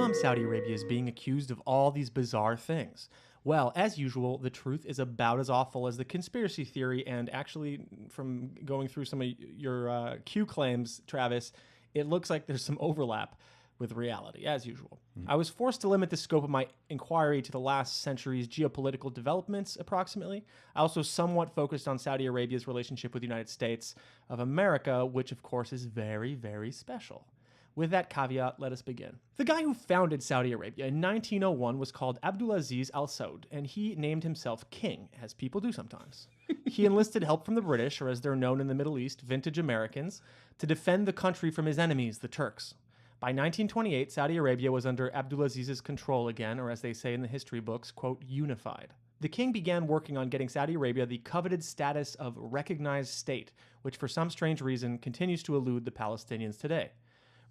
come Saudi Arabia is being accused of all these bizarre things? Well, as usual, the truth is about as awful as the conspiracy theory, and actually, from going through some of your Q claims, Travis, it looks like there's some overlap with reality, as usual. I was forced to limit the scope of my inquiry to the last century's geopolitical developments, approximately. I also somewhat focused on Saudi Arabia's relationship with the United States of America, which, of course, is very, very special. With that caveat, let us begin. The guy who founded Saudi Arabia in 1901 was called Abdulaziz Al Saud, and he named himself king, as people do sometimes. He enlisted help from the British, or as they're known in the Middle East, vintage Americans, to defend the country from his enemies, the Turks. By 1928, Saudi Arabia was under Abdulaziz's control again, or as they say in the history books, quote, unified. The king began working on getting Saudi Arabia the coveted status of recognized state, which for some strange reason continues to elude the Palestinians today.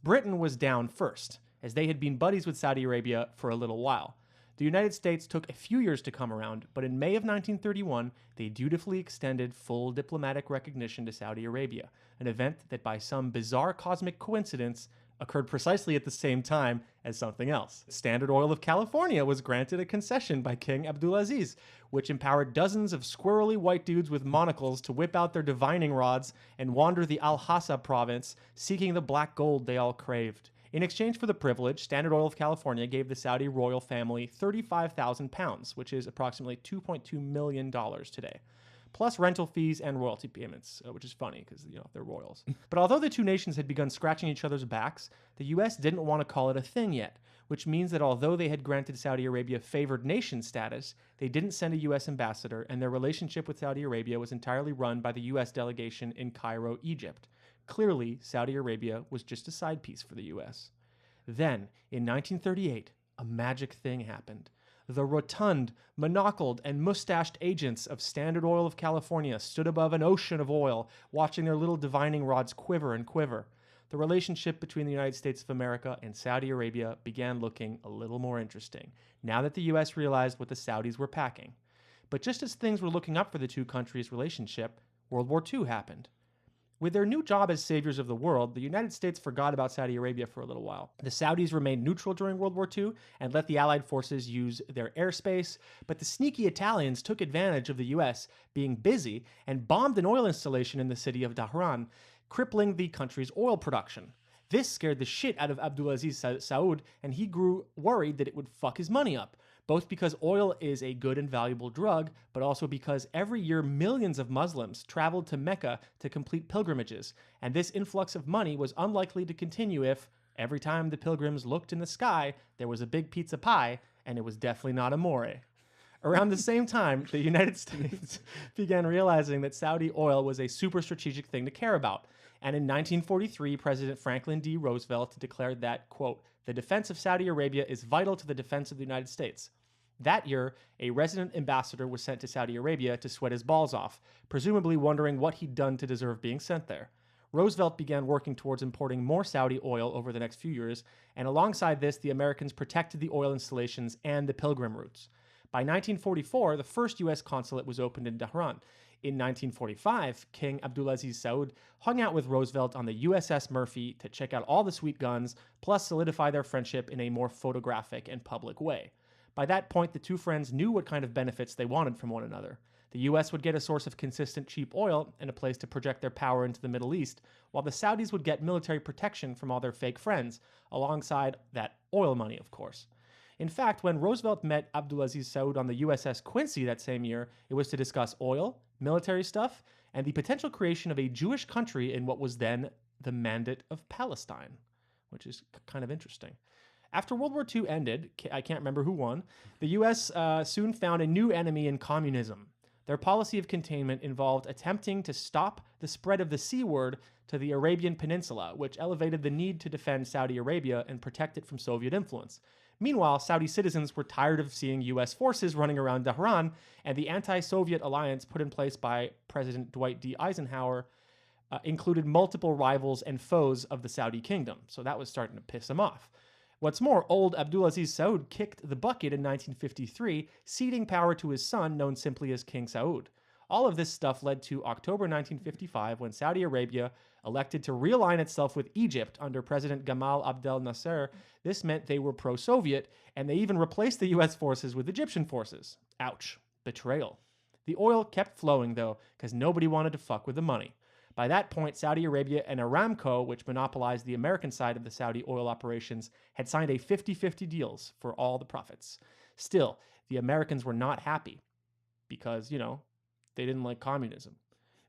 Britain was down first, as they had been buddies with Saudi Arabia for a little while. The United States took a few years to come around, but in May of 1931, they dutifully extended full diplomatic recognition to Saudi Arabia, an event that by some bizarre cosmic coincidence occurred precisely at the same time as something else. Standard Oil of California was granted a concession by King Abdulaziz, which empowered dozens of squirrely white dudes with monocles to whip out their divining rods and wander the Al-Hassa province, seeking the black gold they all craved. In exchange for the privilege, Standard Oil of California gave the Saudi royal family 35,000 pounds, which is approximately $2.2 million today, plus rental fees and royalty payments, which is funny because, they're royals. But although the two nations had begun scratching each other's backs, the U.S. didn't want to call it a thing yet, which means that although they had granted Saudi Arabia favored nation status, they didn't send a U.S. ambassador, and their relationship with Saudi Arabia was entirely run by the U.S. delegation in Cairo, Egypt. Clearly, Saudi Arabia was just a side piece for the U.S. Then, in 1938, a magic thing happened. The rotund, monocled, and mustached agents of Standard Oil of California stood above an ocean of oil, watching their little divining rods quiver and quiver. The relationship between the United States of America and Saudi Arabia began looking a little more interesting, now that the U.S. realized what the Saudis were packing. But just as things were looking up for the two countries' relationship, World War II happened. With their new job as saviors of the world, the United States forgot about Saudi Arabia for a little while. The Saudis remained neutral during World War II and let the Allied forces use their airspace, but the sneaky Italians took advantage of the U.S. being busy and bombed an oil installation in the city of Dhahran, crippling the country's oil production. This scared the shit out of Abdulaziz Saud, and he grew worried that it would fuck his money up, both because oil is a good and valuable drug, but also because every year millions of Muslims traveled to Mecca to complete pilgrimages, and this influx of money was unlikely to continue if, every time the pilgrims looked in the sky, there was a big pizza pie, and it was definitely not amore. Around the same time, the United States began realizing that Saudi oil was a super strategic thing to care about, and in 1943, President Franklin D. Roosevelt declared that, quote, the defense of Saudi Arabia is vital to the defense of the United States. That year, a resident ambassador was sent to Saudi Arabia to sweat his balls off, presumably wondering what he'd done to deserve being sent there. Roosevelt began working towards importing more Saudi oil over the next few years, and alongside this, the Americans protected the oil installations and the pilgrim routes. By 1944, the first U.S. consulate was opened in Dhahran. In 1945, King Abdulaziz Saud hung out with Roosevelt on the USS Murphy to check out all the sweet guns, plus solidify their friendship in a more photographic and public way. By that point, the two friends knew what kind of benefits they wanted from one another. The U.S. would get a source of consistent cheap oil and a place to project their power into the Middle East, while the Saudis would get military protection from all their fake friends, alongside that oil money, of course. In fact, when Roosevelt met Abdulaziz Saud on the USS Quincy that same year, it was to discuss oil, military stuff, and the potential creation of a Jewish country in what was then the Mandate of Palestine, which is kind of interesting. After World War II ended, I can't remember who won, the U.S. Soon found a new enemy in communism. Their policy of containment involved attempting to stop the spread of the C word to the Arabian Peninsula, which elevated the need to defend Saudi Arabia and protect it from Soviet influence. Meanwhile, Saudi citizens were tired of seeing U.S. forces running around Dhahran, and the anti-Soviet alliance put in place by President Dwight D. Eisenhower included multiple rivals and foes of the Saudi kingdom, so that was starting to piss them off. What's more, old Abdulaziz Saud kicked the bucket in 1953, ceding power to his son, known simply as King Saud. All of this stuff led to October 1955 when Saudi Arabia elected to realign itself with Egypt under President Gamal Abdel Nasser. This meant they were pro-Soviet, and they even replaced the U.S. forces with Egyptian forces. Ouch. Betrayal. The oil kept flowing, though, because nobody wanted to fuck with the money. By that point, Saudi Arabia and Aramco, which monopolized the American side of the Saudi oil operations, had signed a 50-50 deals for all the profits. Still, the Americans were not happy because, they didn't like communism.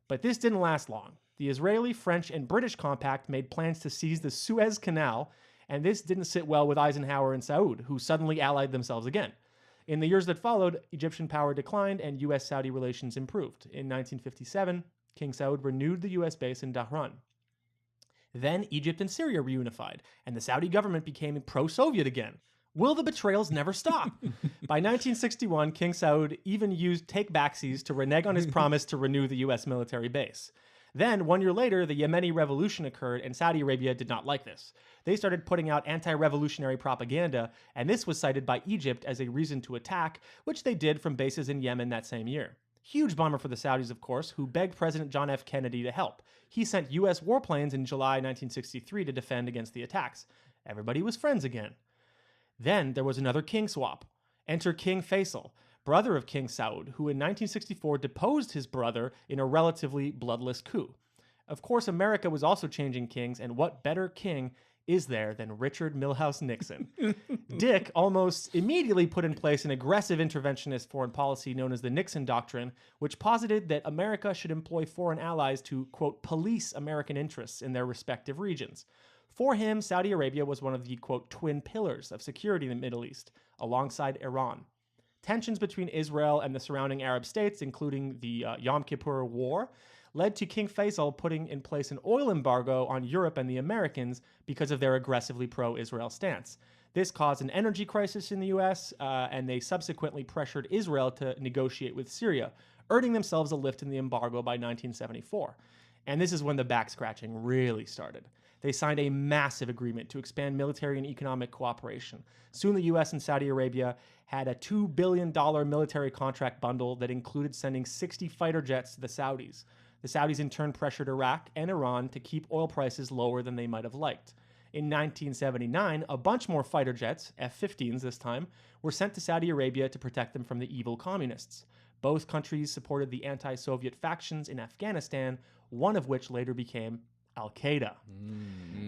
But this didn't last long. The Israeli, French, and British compact made plans to seize the Suez Canal, and this didn't sit well with Eisenhower and Saud, who suddenly allied themselves again. In the years that followed, Egyptian power declined and U.S.-Saudi relations improved. In 1957, King Saud renewed the U.S. base in Dhahran. Then Egypt and Syria reunified, and the Saudi government became pro-Soviet again. Will the betrayals never stop? By 1961, King Saud even used take-backsies to renege on his promise to renew the U.S. military base. Then, 1 year later, the Yemeni revolution occurred, and Saudi Arabia did not like this. They started putting out anti-revolutionary propaganda, and this was cited by Egypt as a reason to attack, which they did from bases in Yemen that same year. Huge bummer for the Saudis, of course, who begged President John F. Kennedy to help. He sent U.S. warplanes in July 1963 to defend against the attacks. Everybody was friends again. Then there was another king swap. Enter King Faisal, brother of King Saud, who in 1964 deposed his brother in a relatively bloodless coup. Of course, America was also changing kings, and what better king is there than Richard Milhous Nixon? Dick almost immediately put in place an aggressive interventionist foreign policy known as the Nixon Doctrine, which posited that America should employ foreign allies to, quote, police American interests in their respective regions. For him, Saudi Arabia was one of the, quote, twin pillars of security in the Middle East, alongside Iran. Tensions between Israel and the surrounding Arab states, including the Yom Kippur War, led to King Faisal putting in place an oil embargo on Europe and the Americans because of their aggressively pro-Israel stance. This caused an energy crisis in the U.S., and they subsequently pressured Israel to negotiate with Syria, earning themselves a lift in the embargo by 1974. And this is when the back-scratching really started. They signed a massive agreement to expand military and economic cooperation. Soon the U.S. and Saudi Arabia had a $2 billion military contract bundle that included sending 60 fighter jets to the Saudis. The Saudis in turn pressured Iraq and Iran to keep oil prices lower than they might have liked. In 1979, a bunch more fighter jets, F-15s this time, were sent to Saudi Arabia to protect them from the evil communists. Both countries supported the anti-Soviet factions in Afghanistan, one of which later became Al-Qaeda.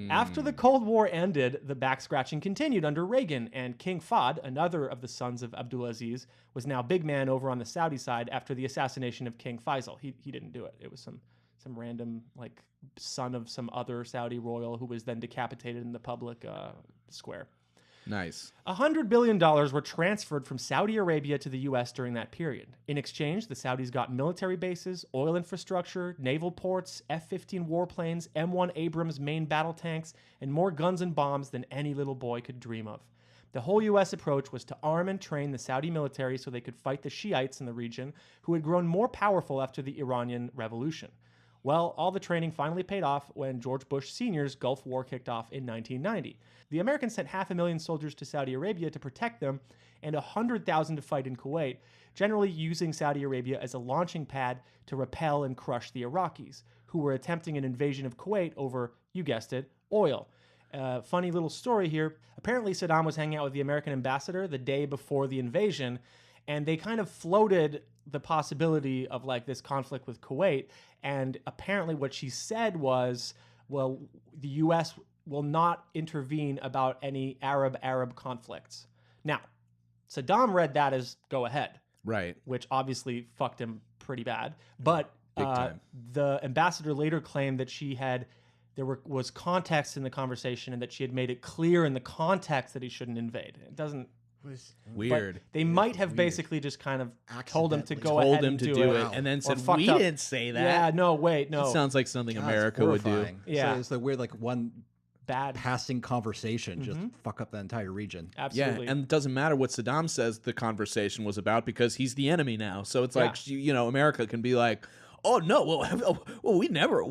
After the Cold War ended, the back-scratching continued under Reagan, and King Fahd, another of the sons of Abdulaziz, was now big man over on the Saudi side after the assassination of King Faisal. He didn't do it. It was some random, son of some other Saudi royal who was then decapitated in the public square. Nice. $100 billion were transferred from Saudi Arabia to the U.S. during that period. In exchange, the Saudis got military bases, oil infrastructure, naval ports, F-15 warplanes, M1 Abrams main battle tanks, and more guns and bombs than any little boy could dream of. The whole U.S. approach was to arm and train the Saudi military so they could fight the Shiites in the region, who had grown more powerful after the Iranian Revolution. Well, all the training finally paid off when George Bush Sr.'s Gulf War kicked off in 1990. The Americans sent 500,000 soldiers to Saudi Arabia to protect them and 100,000 to fight in Kuwait, generally using Saudi Arabia as a launching pad to repel and crush the Iraqis, who were attempting an invasion of Kuwait over, you guessed it, oil. Funny little story here. Apparently Saddam was hanging out with the American ambassador the day before the invasion, and they kind of floated the possibility of this conflict with Kuwait. And apparently what she said was, well, the U.S. will not intervene about any Arab conflicts. Now, Saddam read that as go ahead. Right. Which obviously fucked him pretty bad. But Big time. The ambassador later claimed that there was context in the conversation and that she had made it clear in the context that he shouldn't invade. It doesn't... Was weird. But they might have basically just kind of told him to go Told ahead him and to do it, and then said, fucked "We up. didn't say that." Yeah, no, wait, no. It sounds like something God, America would do. horrifying. Yeah. So it's the weird, one Bad. passing conversation just fuck up the entire region. Absolutely. Yeah, and it doesn't matter what Saddam says the conversation was about because he's the enemy now. So it's like, America can be like, oh no, well we never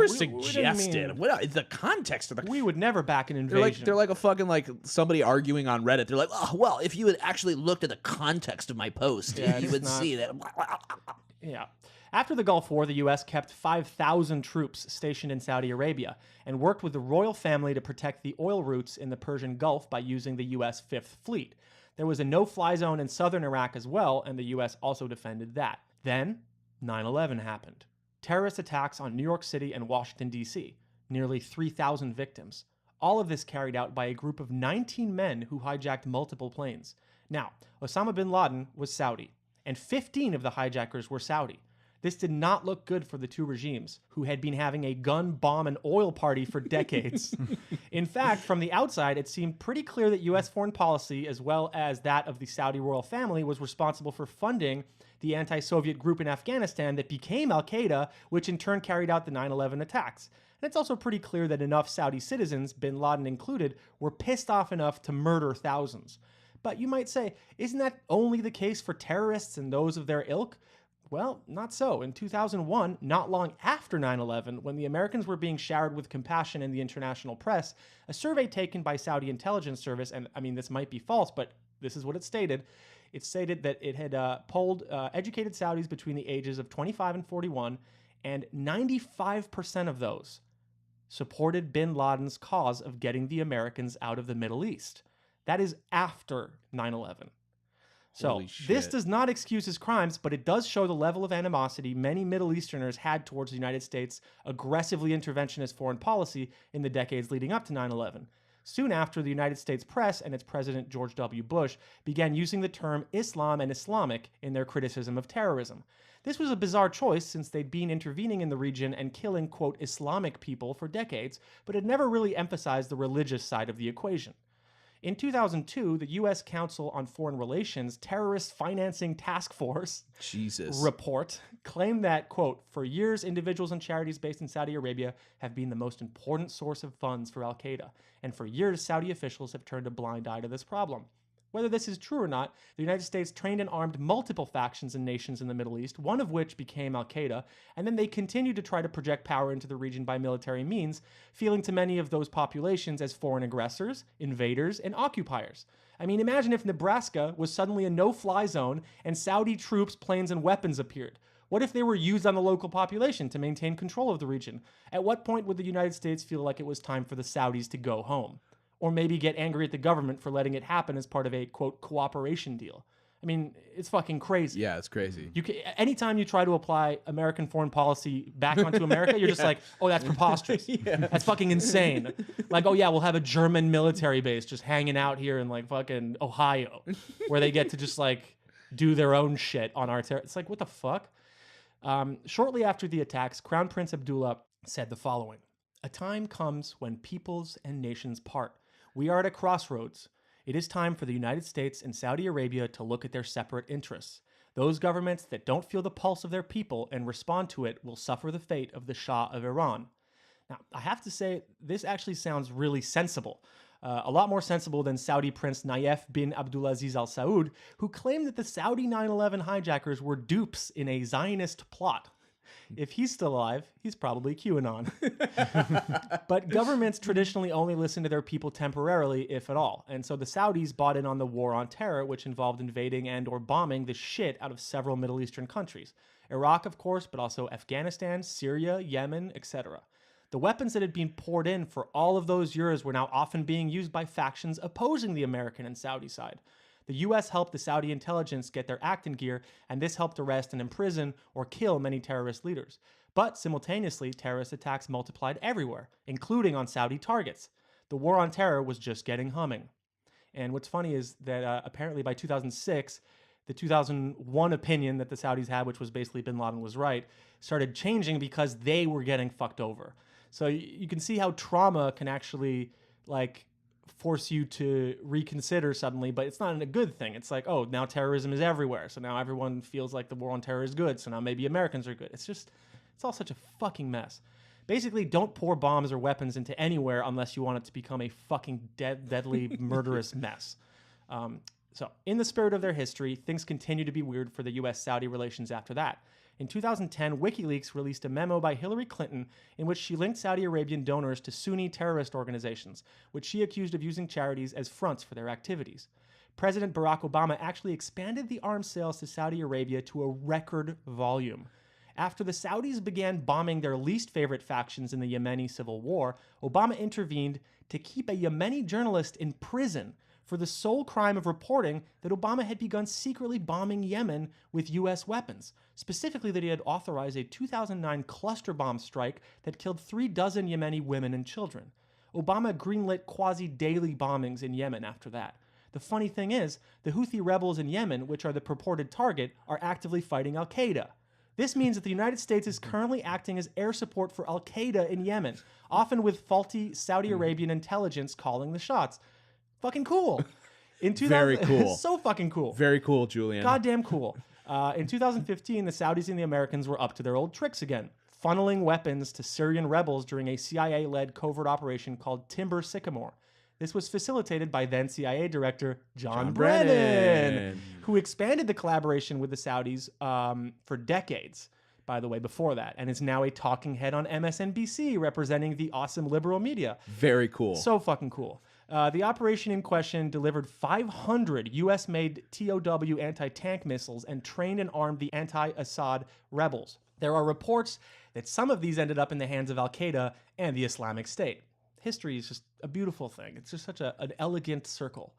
suggested. It's the context of the. We would never back an invasion. They're like a fucking somebody arguing on Reddit. They're like, oh well, if you had actually looked at the context of my post, you would see that. Yeah. After the Gulf War, the U.S. kept 5,000 troops stationed in Saudi Arabia and worked with the royal family to protect the oil routes in the Persian Gulf by using the U.S. Fifth Fleet. There was a no-fly zone in southern Iraq as well, and the U.S. also defended that. Then, 9/11 happened. Terrorist attacks on New York City and Washington, D.C. Nearly 3,000 victims. All of this carried out by a group of 19 men who hijacked multiple planes. Now, Osama bin Laden was Saudi, and 15 of the hijackers were Saudi. This did not look good for the two regimes, who had been having a gun, bomb, and oil party for decades. In fact, from the outside, it seemed pretty clear that U.S. foreign policy, as well as that of the Saudi royal family, was responsible for funding the anti-Soviet group in Afghanistan that became Al-Qaeda, which in turn carried out the 9/11 attacks. And it's also pretty clear that enough Saudi citizens, bin Laden included, were pissed off enough to murder thousands. But you might say, isn't that only the case for terrorists and those of their ilk? Well, not so. In 2001, not long after 9/11, when the Americans were being showered with compassion in the international press, a survey taken by Saudi intelligence service, and I mean, this might be false, but this is what it stated. It stated that it had polled educated Saudis between the ages of 25 and 41, and 95% of those supported bin Laden's cause of getting the Americans out of the Middle East. That is after 9/11. So this does not excuse his crimes, but it does show the level of animosity many Middle Easterners had towards the United States' aggressively interventionist foreign policy in the decades leading up to 9/11. Soon after, the United States press and its president, George W. Bush, began using the term Islam and Islamic in their criticism of terrorism. This was a bizarre choice since they'd been intervening in the region and killing, quote, Islamic people for decades, but had never really emphasized the religious side of the equation. In 2002, the U.S. Council on Foreign Relations Terrorist Financing Task Force report claimed that, quote, for years, individuals and charities based in Saudi Arabia have been the most important source of funds for Al-Qaeda, and for years, Saudi officials have turned a blind eye to this problem. Whether this is true or not, the United States trained and armed multiple factions and nations in the Middle East, one of which became Al-Qaeda, and then they continued to try to project power into the region by military means, feeling to many of those populations as foreign aggressors, invaders, and occupiers. I mean, imagine if Nebraska was suddenly a no-fly zone and Saudi troops, planes, and weapons appeared. What if they were used on the local population to maintain control of the region? At what point would the United States feel like it was time for the Saudis to go home? Or maybe get angry at the government for letting it happen as part of a, quote, cooperation deal. I mean, it's fucking crazy. Yeah, it's crazy. Anytime you try to apply American foreign policy back onto America, you're just like, oh, that's preposterous. That's fucking insane. Like, oh yeah, we'll have a German military base just hanging out here in like fucking Ohio, where they get to just like do their own shit on our territory. It's like, what the fuck? Shortly after the attacks, Crown Prince Abdullah said the following: "A time comes when peoples and nations part. We are at a crossroads. It is time for the United States and Saudi Arabia to look at their separate interests. Those governments that don't feel the pulse of their people and respond to it will suffer the fate of the Shah of Iran." Now, I have to say, this actually sounds really sensible. A lot more sensible than Saudi Prince Nayef bin Abdulaziz Al Saud, who claimed that the Saudi 9/11 hijackers were dupes in a Zionist plot. If he's still alive, he's probably QAnon. But governments traditionally only listen to their people temporarily, if at all. And so the Saudis bought in on the war on terror, which involved invading and or bombing the shit out of several Middle Eastern countries. Iraq, of course, but also Afghanistan, Syria, Yemen, etc. The weapons that had been poured in for all of those years were now often being used by factions opposing the American and Saudi side. The U.S. helped the Saudi intelligence get their act in gear, and this helped arrest and imprison or kill many terrorist leaders. But simultaneously, terrorist attacks multiplied everywhere, including on Saudi targets. The war on terror was just getting humming. And what's funny is that apparently by 2006, the 2001 opinion that the Saudis had, which was basically bin Laden was right, started changing because they were getting fucked over. So you can see how trauma can actually, like, force you to reconsider suddenly, but it's not a good thing. It's like, oh, now terrorism is everywhere, so now everyone feels like the war on terror is good, so now maybe Americans are good. It's all such a fucking mess. Basically, don't pour bombs or weapons into anywhere unless you want it to become a fucking deadly, murderous mess. So, in the spirit of their history, things continue to be weird for the U.S.-Saudi relations after that. In 2010, WikiLeaks released a memo by Hillary Clinton in which she linked Saudi Arabian donors to Sunni terrorist organizations, which she accused of using charities as fronts for their activities. President Barack Obama actually expanded the arms sales to Saudi Arabia to a record volume. After the Saudis began bombing their least favorite factions in the Yemeni civil war, Obama intervened to keep a Yemeni journalist in prison for the sole crime of reporting that Obama had begun secretly bombing Yemen with U.S. weapons, specifically that he had authorized a 2009 cluster bomb strike that killed 36 Yemeni women and children. Obama greenlit quasi-daily bombings in Yemen after that. The funny thing is, the Houthi rebels in Yemen, which are the purported target, are actively fighting al-Qaeda. This means that the United States is currently acting as air support for al-Qaeda in Yemen, often with faulty Saudi Arabian intelligence calling the shots. Fucking cool. Very cool. So fucking cool. Very cool, Julian. Goddamn cool. In 2015, the Saudis and the Americans were up to their old tricks again, funneling weapons to Syrian rebels during a CIA-led covert operation called Timber Sycamore. This was facilitated by then CIA Director John Brennan, who expanded the collaboration with the Saudis for decades, by the way, before that, and is now a talking head on MSNBC representing the awesome liberal media. Very cool. So fucking cool. The operation in question delivered 500 U.S.-made TOW anti-tank missiles and trained and armed the anti-Assad rebels. There are reports that some of these ended up in the hands of al-Qaeda and the Islamic State. History is just a beautiful thing. It's just such an elegant circle.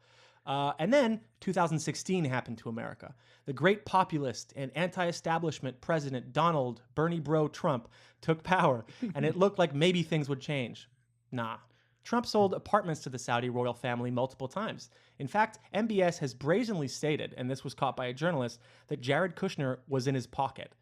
And then 2016 happened to America. The great populist and anti-establishment President Donald Bernie Bro Trump took power, and it looked like maybe things would change. Nah. Trump sold apartments to the Saudi royal family multiple times. In fact, MBS has brazenly stated, and this was caught by a journalist, that Jared Kushner was in his pocket.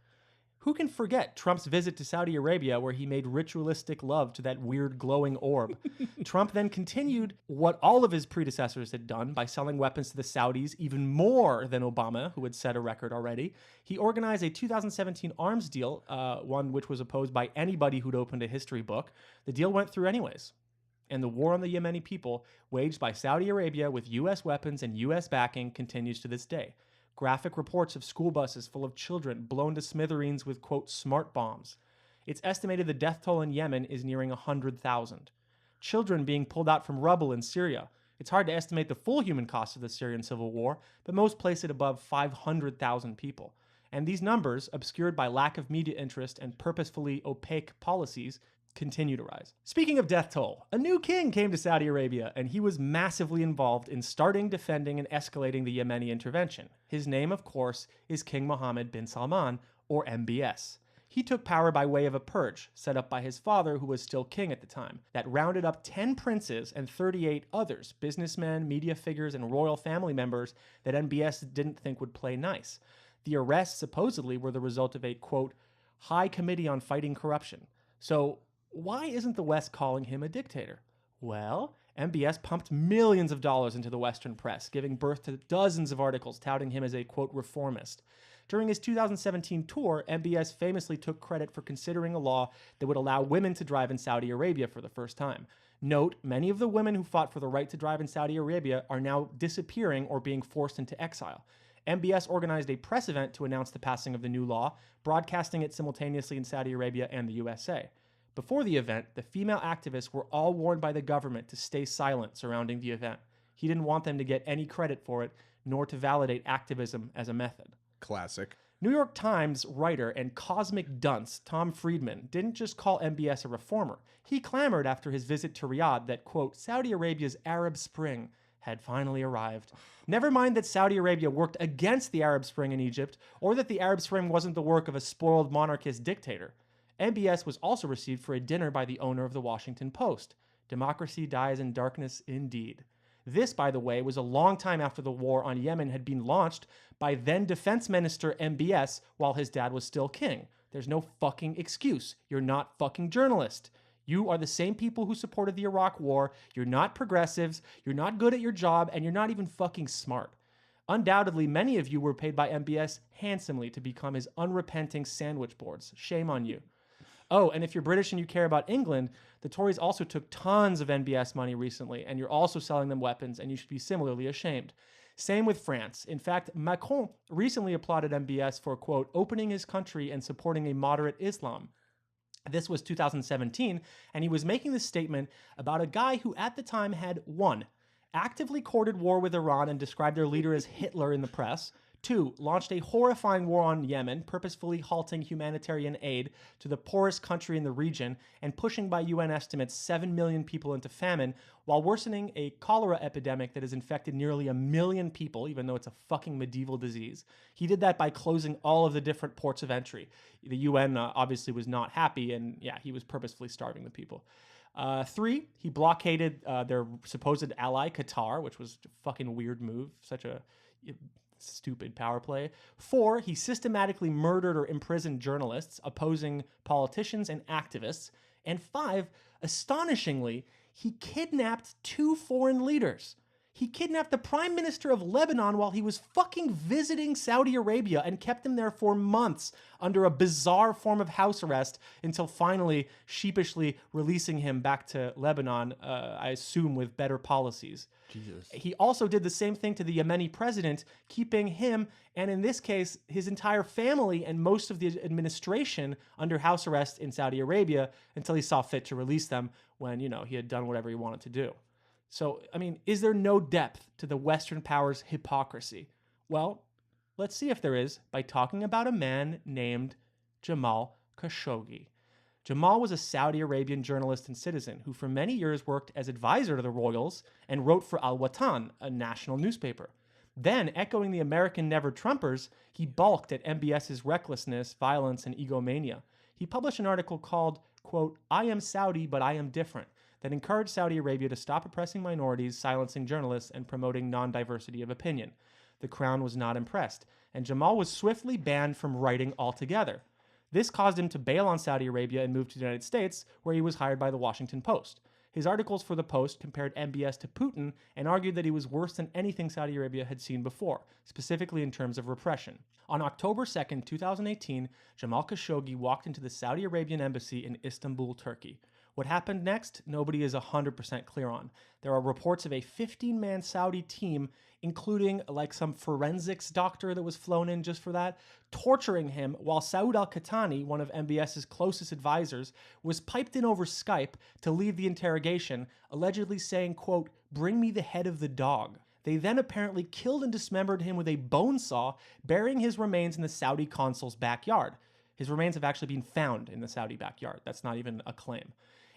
Who can forget Trump's visit to Saudi Arabia where he made ritualistic love to that weird glowing orb? Trump then continued what all of his predecessors had done by selling weapons to the Saudis even more than Obama, who had set a record already. He organized a 2017 arms deal, one which was opposed by anybody who'd opened a history book. The deal went through anyways. And the war on the Yemeni people, waged by Saudi Arabia with U.S. weapons and U.S. backing, continues to this day. Graphic reports of school buses full of children blown to smithereens with, quote, smart bombs. It's estimated the death toll in Yemen is nearing 100,000. Children being pulled out from rubble in Syria. It's hard to estimate the full human cost of the Syrian civil war, but most place it above 500,000 people. And these numbers, obscured by lack of media interest and purposefully opaque policies, continue to rise. Speaking of death toll, a new king came to Saudi Arabia, and he was massively involved in starting, defending, and escalating the Yemeni intervention. His name, of course, is King Mohammed bin Salman, or MBS. He took power by way of a purge, set up by his father, who was still king at the time, that rounded up 10 princes and 38 others, businessmen, media figures, and royal family members that MBS didn't think would play nice. The arrests supposedly were the result of a, quote, high committee on fighting corruption. So, why isn't the West calling him a dictator? Well, MBS pumped millions of dollars into the Western press, giving birth to dozens of articles touting him as a, quote, reformist. During his 2017 tour, MBS famously took credit for considering a law that would allow women to drive in Saudi Arabia for the first time. Note, many of the women who fought for the right to drive in Saudi Arabia are now disappearing or being forced into exile. MBS organized a press event to announce the passing of the new law, broadcasting it simultaneously in Saudi Arabia and the USA. Before the event, the female activists were all warned by the government to stay silent surrounding the event. He didn't want them to get any credit for it, nor to validate activism as a method. Classic. New York Times writer and cosmic dunce Tom Friedman didn't just call MBS a reformer. He clamored after his visit to Riyadh that, quote, Saudi Arabia's Arab Spring had finally arrived. Never mind that Saudi Arabia worked against the Arab Spring in Egypt, or that the Arab Spring wasn't the work of a spoiled monarchist dictator. MBS was also received for a dinner by the owner of the Washington Post. Democracy dies in darkness indeed. This, by the way, was a long time after the war on Yemen had been launched by then Defense Minister MBS while his dad was still king. There's no fucking excuse. You're not fucking journalist. You are the same people who supported the Iraq War. You're not progressives. You're not good at your job, and you're not even fucking smart. Undoubtedly, many of you were paid by MBS handsomely to become his unrepenting sandwich boards. Shame on you. Oh, and if you're British and you care about England, the Tories also took tons of NBS money recently, and you're also selling them weapons, and you should be similarly ashamed. Same with France. In fact, Macron recently applauded MBS for, quote, opening his country and supporting a moderate Islam. This was 2017, and he was making this statement about a guy who at the time had 1. Actively courted war with Iran and described their leader as Hitler in the press, 2, launched a horrifying war on Yemen, purposefully halting humanitarian aid to the poorest country in the region and pushing, by UN estimates, 7 million people into famine, while worsening a cholera epidemic that has infected nearly 1 million people, even though it's a fucking medieval disease. He did that by closing all of the different ports of entry. The UN obviously was not happy, and yeah, he was purposefully starving the people. 3, he blockaded their supposed ally, Qatar, which was a fucking weird move, such a stupid power play. 4, he systematically murdered or imprisoned journalists, opposing politicians and activists. And 5, astonishingly, he kidnapped 2 foreign leaders. He kidnapped the prime minister of Lebanon while he was fucking visiting Saudi Arabia and kept him there for months under a bizarre form of house arrest until finally sheepishly releasing him back to Lebanon, I assume with better policies. Jesus. He also did the same thing to the Yemeni president, keeping him, and in this case, his entire family and most of the administration under house arrest in Saudi Arabia until he saw fit to release them when, he had done whatever he wanted to do. So, I mean, is there no depth to the Western powers' hypocrisy? Well, let's see if there is by talking about a man named Jamal Khashoggi. Jamal was a Saudi Arabian journalist and citizen who for many years worked as advisor to the royals and wrote for Al Watan, a national newspaper. Then, echoing the American Never Trumpers, he balked at MBS's recklessness, violence, and egomania. He published an article called, quote, "I am Saudi, but I am different," that encouraged Saudi Arabia to stop oppressing minorities, silencing journalists, and promoting non-diversity of opinion. The Crown was not impressed, and Jamal was swiftly banned from writing altogether. This caused him to bail on Saudi Arabia and move to the United States, where he was hired by the Washington Post. His articles for the Post compared MBS to Putin and argued that he was worse than anything Saudi Arabia had seen before, specifically in terms of repression. On October 2nd, 2018, Jamal Khashoggi walked into the Saudi Arabian embassy in Istanbul, Turkey. What happened next, nobody is 100% clear on. There are reports of a 15-man Saudi team, including like some forensics doctor that was flown in just for that, torturing him while Saud al-Qahtani, one of MBS's closest advisors, was piped in over Skype to lead the interrogation, allegedly saying, quote, "Bring me the head of the dog." They then apparently killed and dismembered him with a bone saw, burying his remains in the Saudi consul's backyard. His remains have actually been found in the Saudi backyard. That's not even a claim.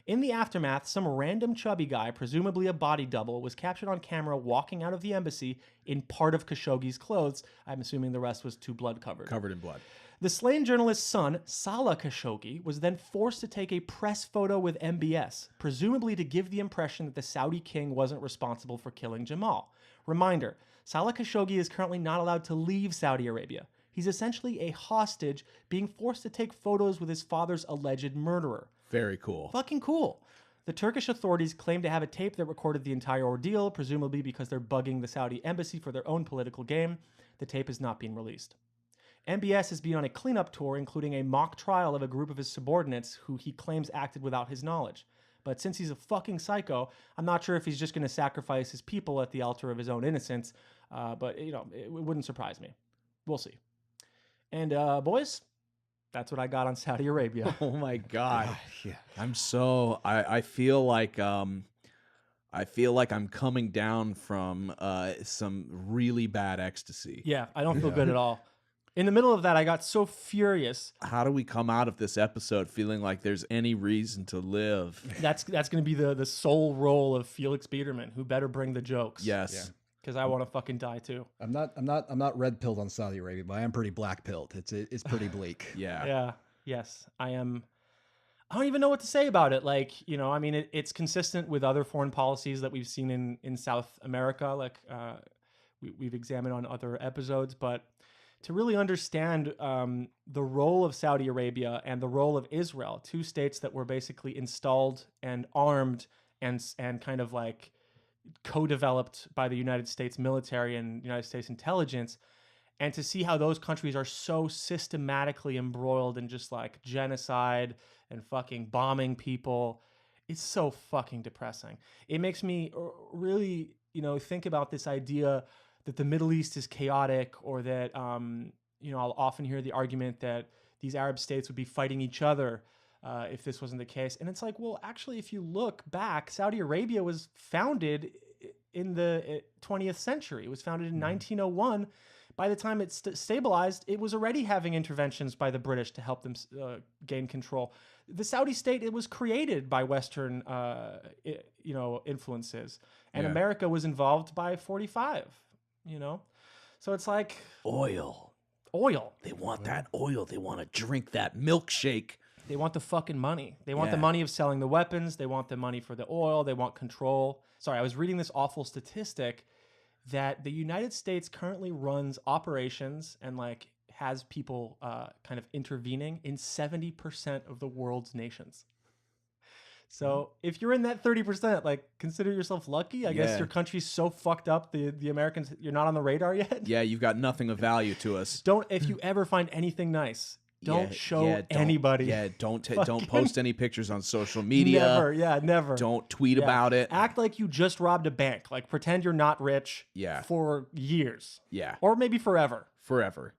In the aftermath, some random chubby guy, presumably a body double, was captured on camera walking out of the embassy in part of Khashoggi's clothes. I'm assuming the rest was too blood covered. Covered in blood. The slain journalist's son, Salah Khashoggi, was then forced to take a press photo with MBS, presumably to give the impression that the Saudi king wasn't responsible for killing Jamal. Reminder, Salah Khashoggi is currently not allowed to leave Saudi Arabia. He's essentially a hostage being forced to take photos with his father's alleged murderer. Very cool. Fucking cool. The Turkish authorities claim to have a tape that recorded the entire ordeal, presumably because they're bugging the Saudi embassy for their own political game. The tape is not being released. MBS has been on a cleanup tour, including a mock trial of a group of his subordinates who he claims acted without his knowledge. But since he's a fucking psycho, I'm not sure if he's just going to sacrifice his people at the altar of his own innocence. But, it wouldn't surprise me. We'll see. And, boys, that's what I got on Saudi Arabia. Oh my God. Yeah. I'm so I feel like I'm coming down from some really bad ecstasy. Yeah, I don't feel good at all. In the middle of that, I got so furious. How do we come out of this episode feeling like there's any reason to live? That's going to be the sole role of Felix Biederman, who better bring the jokes. Yes. Yeah. Because I want to fucking die too. I'm not red pilled on Saudi Arabia, but I am pretty black pilled. It's pretty bleak. Yeah. Yeah. Yes, I am. I don't even know what to say about it. Like, it's consistent with other foreign policies that we've seen in South America. Like, we've examined on other episodes, but to really understand the role of Saudi Arabia and the role of Israel, two states that were basically installed and armed and kind of like co-developed by the United States military and United States intelligence, and to see how those countries are so systematically embroiled in just like genocide and fucking bombing people, it's so fucking depressing. It makes me really, think about this idea that the Middle East is chaotic, or that, I'll often hear the argument that these Arab states would be fighting each other if this wasn't the case. And it's like, well, actually, if you look back, Saudi Arabia was founded in the 20th century. It was founded in 1901 by the time it stabilized, it was already having interventions by the British to help them gain control. The Saudi state, it was created by Western, influences, and America was involved by 45. So it's like oil. They want that oil. They want to drink that milkshake. They want the fucking money. They want the money of selling the weapons. They want the money for the oil. They want control. Sorry, I was reading this awful statistic that the United States currently runs operations and has people kind of intervening in 70% of the world's nations. So if you're in that 30%, consider yourself lucky. I guess your country's so fucked up, the Americans, you're not on the radar yet. Yeah, you've got nothing of value to us. If you ever find anything nice, don't show anybody. Yeah, don't post any pictures on social media. Never. Don't tweet about it. Act like you just robbed a bank. Pretend you're not rich for years. Yeah. Or maybe forever.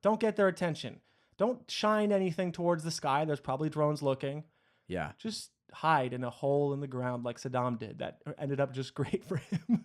Don't get their attention. Don't shine anything towards the sky. There's probably drones looking. Yeah. Just hide in a hole in the ground like Saddam did. That ended up just great for him.